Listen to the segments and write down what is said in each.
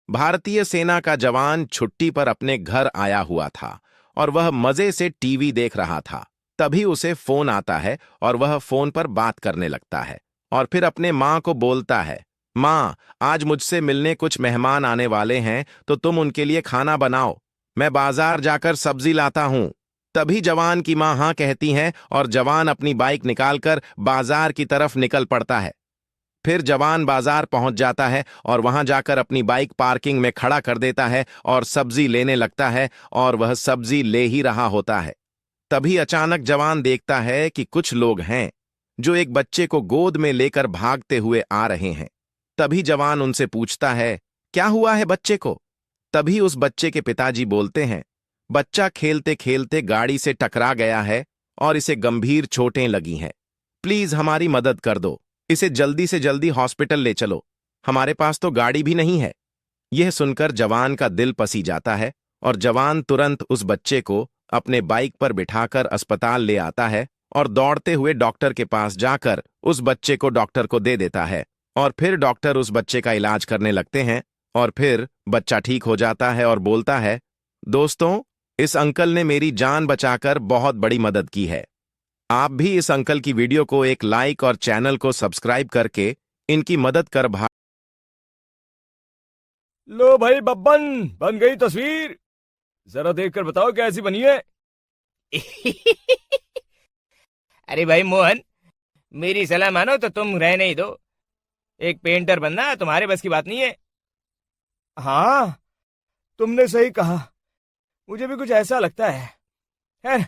भारतीय सेना का जवान छुट्टी पर अपने घर आया हुआ था और वह मजे से टीवी देख रहा था। तभी उसे फोन आता है और वह फोन पर बात करने लगता है और फिर अपने माँ को बोलता है, माँ, आज मुझसे मिलने कुछ मेहमान आने वाले हैं तो तुम उनके लिए खाना बनाओ। मैं बाजार जाकर सब्जी लाता हूँ। तभी जवान की माँ हाँ कहती है और जवान अपनी बाइक निकालकर बाजार की तरफ निकल पड़ता है। फिर जवान बाजार पहुंच जाता है और वहां जाकर अपनी बाइक पार्किंग में खड़ा कर देता है और सब्जी लेने लगता है और वह सब्जी ले ही रहा होता है। तभी अचानक जवान देखता है कि कुछ लोग हैं जो एक बच्चे को गोद में लेकर भागते हुए आ रहे हैं। तभी जवान उनसे पूछता है, क्या हुआ है बच्चे को? तभी उस बच्चे के पिताजी बोलते हैं, बच्चा खेलते खेलते गाड़ी से टकरा गया है और इसे गंभीर चोटें लगी हैं। प्लीज हमारी मदद कर दो, इसे जल्दी से जल्दी हॉस्पिटल ले चलो, हमारे पास तो गाड़ी भी नहीं है। यह सुनकर जवान का दिल पसी जाता है और जवान तुरंत उस बच्चे को अपने बाइक पर बिठाकर अस्पताल ले आता है और दौड़ते हुए डॉक्टर के पास जाकर उस बच्चे को डॉक्टर को दे देता है और फिर डॉक्टर उस बच्चे का इलाज करने लगते हैं और फिर बच्चा ठीक हो जाता है और बोलता है, दोस्तों, इस अंकल ने मेरी जान बचाकर बहुत बड़ी मदद की है। आप भी इस अंकल की वीडियो को एक लाइक और चैनल को सब्सक्राइब करके इनकी मदद कर लो भाई बब्बन, बन गई तस्वीर। जरा देखकर बताओ कैसी बनी है। अरे भाई मोहन, मेरी सलाह मानो तो तुम रहने ही दो। एक पेंटर बनना तुम्हारे बस की बात नहीं है। हाँ, तुमने सही कहा, मुझे भी कुछ ऐसा लगता है। खैर,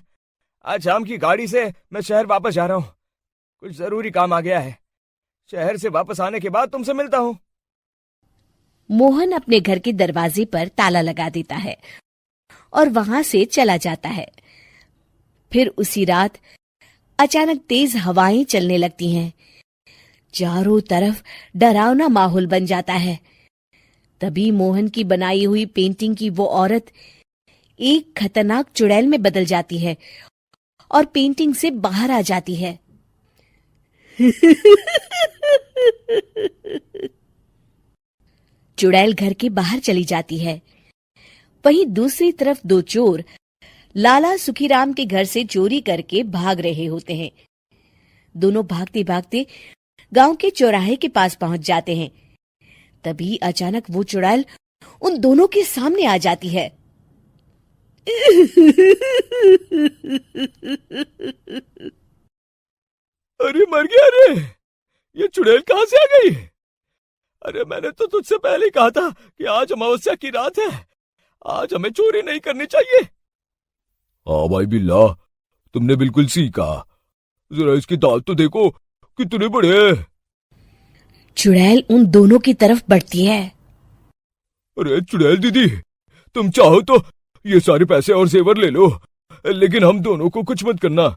आज शाम की गाड़ी से मैं शहर वापस जा रहा हूँ। कुछ जरूरी काम आ गया है। शहर से वापस आने के बाद तुमसे मिलता हूँ। मोहन अपने घर के दरवाजे पर ताला लगा देता है और वहां से चला जाता है। फिर उसी रात अचानक तेज हवाएं चलने लगती हैं। चारों तरफ डरावना माहौल बन जाता है। तभी मोहन की बनाई हुई पेंटिंग की वो औरत एक खतरनाक चुड़ैल में बदल जाती है और पेंटिंग से बाहर आ जाती है। चुड़ैल घर के बाहर चली जाती है। वहीं दूसरी तरफ दो चोर लाला सुखीराम के घर से चोरी करके भाग रहे होते हैं। दोनों भागते भागते गांव के चौराहे के पास पहुंच जाते हैं। तभी अचानक वो चुड़ैल उन दोनों के सामने आ जाती है। अरे मर गया रे, ये चुड़ैल कहां से आ गई? अरे मैंने तो तुझसे पहले ही कहा था कि आज अमावस्या की रात है, आज हमें चोरी नहीं करनी चाहिए। हाँ भाई बिल्ला, तुमने बिल्कुल सही कहा। जरा इसके दांत तो देखो, कितने बड़े हैं। चुड़ैल उन दोनों की तरफ बढ़ती है। अरे चुड़ैल दीदी, तुम चाहो तो ये सारे पैसे और जेवर ले लो, लेकिन हम दोनों को कुछ मत करना।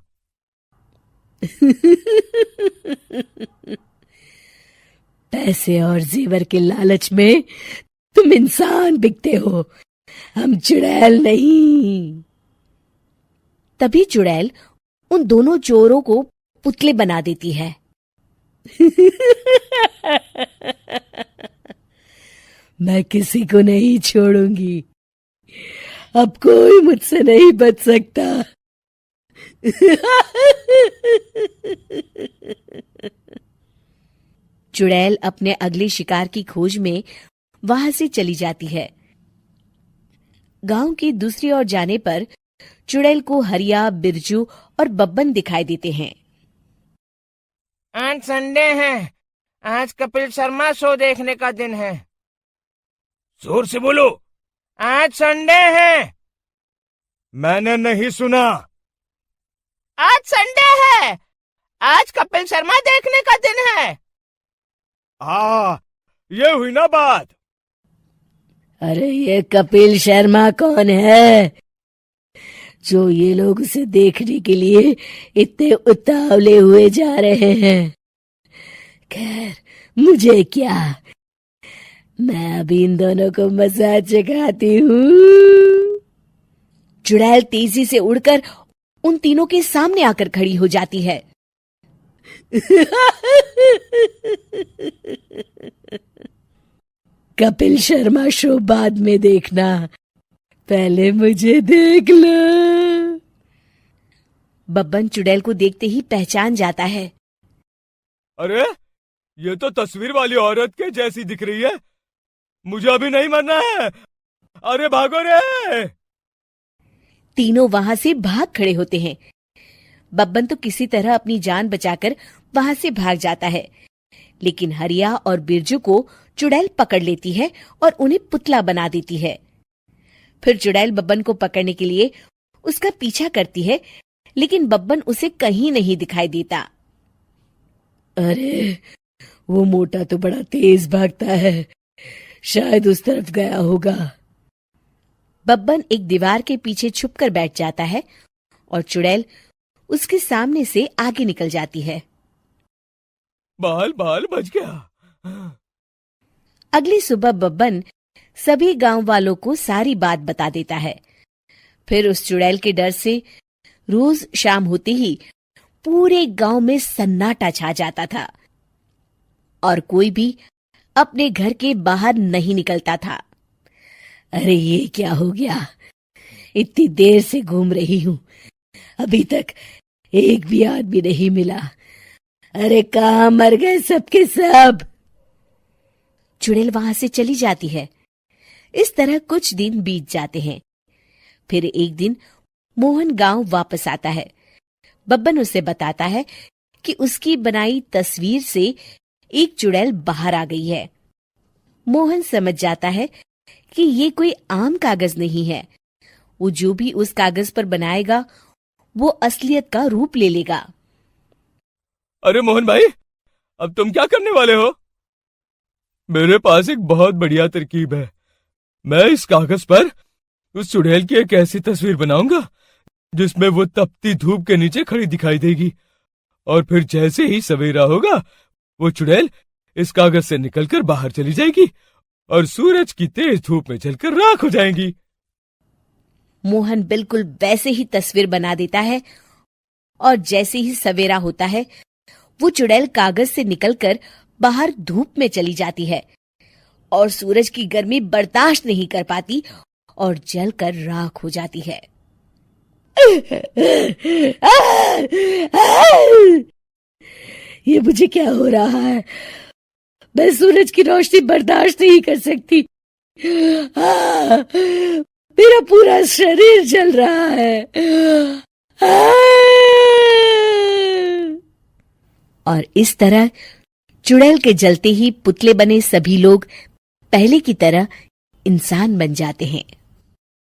पैसे और जेवर के लालच में तुम इंसान बिकते हो, हम चुड़ैल नहीं। तभी चुड़ैल उन दोनों चोरों को पुतले बना देती है। मैं किसी को नहीं छोड़ूंगी, अब कोई मुझसे नहीं बच सकता। चुड़ैल अपने अगले शिकार की खोज में वहां से चली जाती है। गांव की दूसरी ओर जाने पर चुड़ैल को हरिया, बिरजू और बब्बन दिखाई देते हैं। आज संडे है, आज कपिल शर्मा शो देखने का दिन है। जोर से बोलो। आज संडे है। मैंने नहीं सुना। आज संडे है, आज कपिल शर्मा देखने का दिन है। हाँ, ये हुई ना बात। अरे ये कपिल शर्मा कौन है जो ये लोग उसे देखने के लिए इतने उतावले हुए जा रहे हैं? खैर, मुझे क्या, मैं अभी इन दोनों को मसाज चखाती हूँ। चुड़ैल तेजी से उड़कर उन तीनों के सामने आकर खड़ी हो जाती है। कपिल शर्मा शो बाद में देखना, पहले मुझे देख लो। बब्बन चुड़ैल को देखते ही पहचान जाता है। अरे ये तो तस्वीर वाली औरत के जैसी दिख रही है, मुझे अभी नहीं मरना है, अरे भागो रे। तीनों वहां से भाग खड़े होते हैं। बब्बन तो किसी तरह अपनी जान बचाकर वहां से भाग जाता है, लेकिन हरिया और बिरजू को चुड़ैल पकड़ लेती है और उन्हें पुतला बना देती है। फिर चुड़ैल बब्बन को पकड़ने के लिए उसका पीछा करती है, लेकिन बब्बन उसे कहीं नहीं दिखाई देता। अरे वो मोटा तो बड़ा तेज भागता है, शायद उस तरफ गया होगा। बब्बन एक दीवार के पीछे छुपकर बैठ जाता है और चुड़ैल उसके सामने से आगे निकल जाती है। बाल बाल बच गया। अगली सुबह बब्बन सभी गांव वालों को सारी बात बता देता है। फिर उस चुड़ैल के डर से रोज शाम होते ही पूरे गांव में सन्नाटा छा जाता था और कोई भी अपने घर के बाहर नहीं निकलता था। अरे ये क्या हो गया, इतनी देर से घूम रही हूं, अभी तक एक भी आदमी नहीं मिला। अरे कहाँ मर गए सबके सब। चुड़ैल वहां से चली जाती है। इस तरह कुछ दिन बीत जाते हैं। फिर एक दिन मोहन गांव वापस आता है। बब्बन उसे बताता है कि उसकी बनाई तस्वीर से एक चुड़ैल बाहर आ गई है। मोहन समझ जाता है कि ये कोई आम कागज नहीं है, वो जो भी उस कागज पर बनाएगा वो असलियत का रूप ले लेगा। अरे मोहन भाई, अब तुम क्या करने वाले हो? मेरे पास एक बहुत बढ़िया तरकीब है। मैं इस कागज पर उस चुड़ैल की एक ऐसी तस्वीर बनाऊंगा जिसमें वो तपती धूप के नीचे खड़ी दिखाई देगी, और फिर जैसे ही सवेरा होगा वो चुड़ैल इस कागज से निकलकर बाहर चली जाएगी और सूरज की तेज धूप में जलकर राख हो जाएंगी। मोहन बिल्कुल वैसे ही तस्वीर बना देता है और जैसे ही सवेरा होता है वो चुड़ैल कागज से निकलकर बाहर धूप में चली जाती है और सूरज की गर्मी बर्दाश्त नहीं कर पाती और जलकर राख हो जाती है। ये मुझे क्या हो रहा है? मैं सूरज की रोशनी बर्दाश्त नहीं कर सकती। मेरा पूरा शरीर जल रहा है। और इस तरह चुड़ैल के जलते ही पुतले बने सभी लोग पहले की तरह इंसान बन जाते हैं।